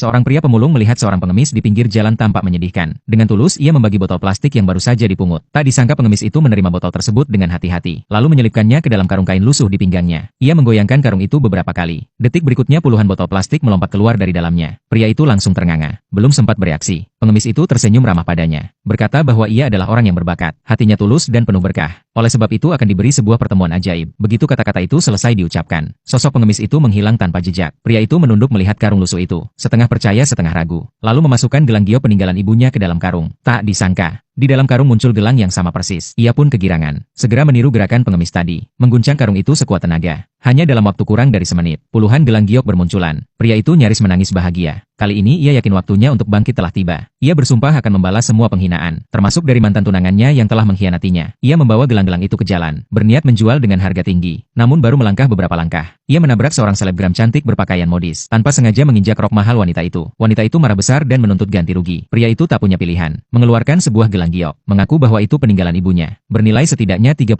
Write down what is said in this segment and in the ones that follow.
Seorang pria pemulung melihat seorang pengemis di pinggir jalan tampak menyedihkan. Dengan tulus, ia membagi botol plastik yang baru saja dipungut. Tak disangka pengemis itu menerima botol tersebut dengan hati-hati, lalu menyelipkannya ke dalam karung kain lusuh di pinggangnya. Ia menggoyangkan karung itu beberapa kali. Detik berikutnya puluhan botol plastik melompat keluar dari dalamnya. Pria itu langsung ternganga. Belum sempat bereaksi, pengemis itu tersenyum ramah padanya, berkata bahwa ia adalah orang yang berbakat, hatinya tulus dan penuh berkah. Oleh sebab itu akan diberi sebuah pertemuan ajaib. Begitu kata-kata itu selesai diucapkan, sosok pengemis itu menghilang tanpa jejak. Pria itu menunduk melihat karung lusuh itu, setengah percaya setengah ragu, lalu memasukkan gelang giok peninggalan ibunya ke dalam karung. Tak disangka, di dalam karung muncul gelang yang sama persis. Ia pun kegirangan, segera meniru gerakan pengemis tadi, mengguncang karung itu sekuat tenaga. Hanya dalam waktu kurang dari semenit, puluhan gelang giok bermunculan. Pria itu nyaris menangis bahagia. Kali ini ia yakin waktunya untuk bangkit telah tiba. Ia bersumpah akan membalas semua penghinaan, termasuk dari mantan tunangannya yang telah mengkhianatinya. Ia membawa gelang-gelang itu ke jalan, berniat menjual dengan harga tinggi. Namun baru melangkah beberapa langkah, ia menabrak seorang selebgram cantik berpakaian modis, tanpa sengaja menginjak rok mahal wanita itu. Wanita itu marah besar dan menuntut ganti rugi. Pria itu tak punya pilihan, mengeluarkan sebuah gelang giok, mengaku bahwa itu peninggalan ibunya, bernilai setidaknya $30.000.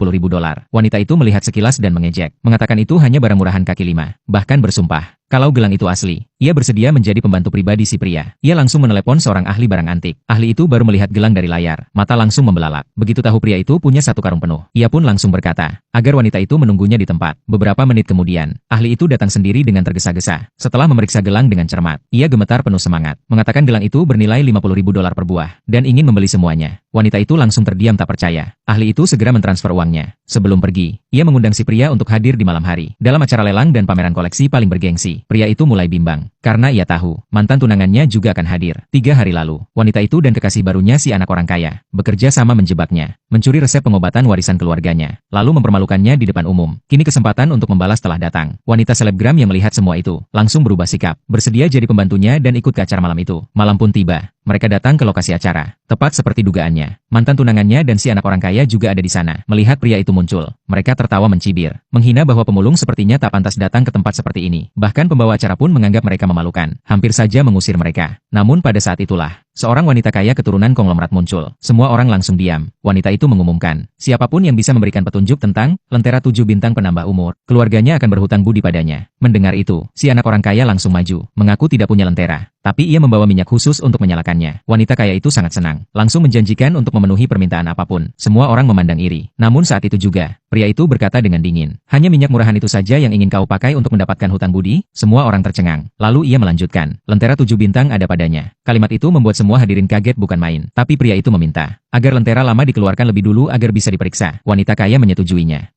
Wanita itu melihat sekilas dan mengejek, mengatakan itu hanya barang murahan kaki lima, bahkan bersumpah kalau gelang itu asli, ia bersedia menjadi pembantu pribadi si pria. Ia langsung menelepon seorang ahli barang antik. Ahli itu baru melihat gelang dari layar, mata langsung membelalak. Begitu tahu pria itu punya satu karung penuh, ia pun langsung berkata agar wanita itu menunggunya di tempat. Beberapa menit kemudian, ahli itu datang sendiri dengan tergesa-gesa. Setelah memeriksa gelang dengan cermat, ia gemetar penuh semangat, mengatakan gelang itu bernilai $50.000 per buah, dan ingin membeli semuanya. Wanita itu langsung terdiam tak percaya. Ahli itu segera mentransfer uangnya. Sebelum pergi, ia mengundang si pria untuk hadir di malam hari, dalam acara lelang dan pameran koleksi paling bergengsi. Pria itu mulai bimbang, karena ia tahu, mantan tunangannya juga akan hadir. 3 hari lalu, wanita itu dan kekasih barunya si anak orang kaya, bekerja sama menjebaknya, mencuri resep pengobatan warisan keluarganya, lalu mempermalukannya di depan umum. Kini kesempatan untuk membalas telah datang. Wanita selebgram yang melihat semua itu, langsung berubah sikap, bersedia jadi pembantunya dan ikut ke acara malam itu. Malam pun tiba. Mereka datang ke lokasi acara, tepat seperti dugaannya. Mantan tunangannya dan si anak orang kaya juga ada di sana. Melihat pria itu muncul, mereka tertawa mencibir, menghina bahwa pemulung sepertinya tak pantas datang ke tempat seperti ini. Bahkan pembawa acara pun menganggap mereka memalukan, hampir saja mengusir mereka. Namun pada saat itulah, seorang wanita kaya keturunan konglomerat muncul. Semua orang langsung diam. Wanita itu mengumumkan, siapapun yang bisa memberikan petunjuk tentang lentera 7 bintang penambah umur, keluarganya akan berhutang budi padanya. Mendengar itu, si anak orang kaya langsung maju, mengaku tidak punya lentera, tapi ia membawa minyak khusus untuk menyalakannya. Wanita kaya itu sangat senang, langsung menjanjikan untuk memenuhi permintaan apapun. Semua orang memandang iri. Namun saat itu juga, pria itu berkata dengan dingin, hanya minyak murahan itu saja yang ingin kau pakai untuk mendapatkan hutang budi? Semua orang tercengang. Lalu ia melanjutkan, lentera 7 bintang ada padanya. Kalimat itu membuat semua hadirin kaget bukan main. Tapi pria itu meminta agar lentera lama dikeluarkan lebih dulu agar bisa diperiksa. Wanita kaya menyetujuinya.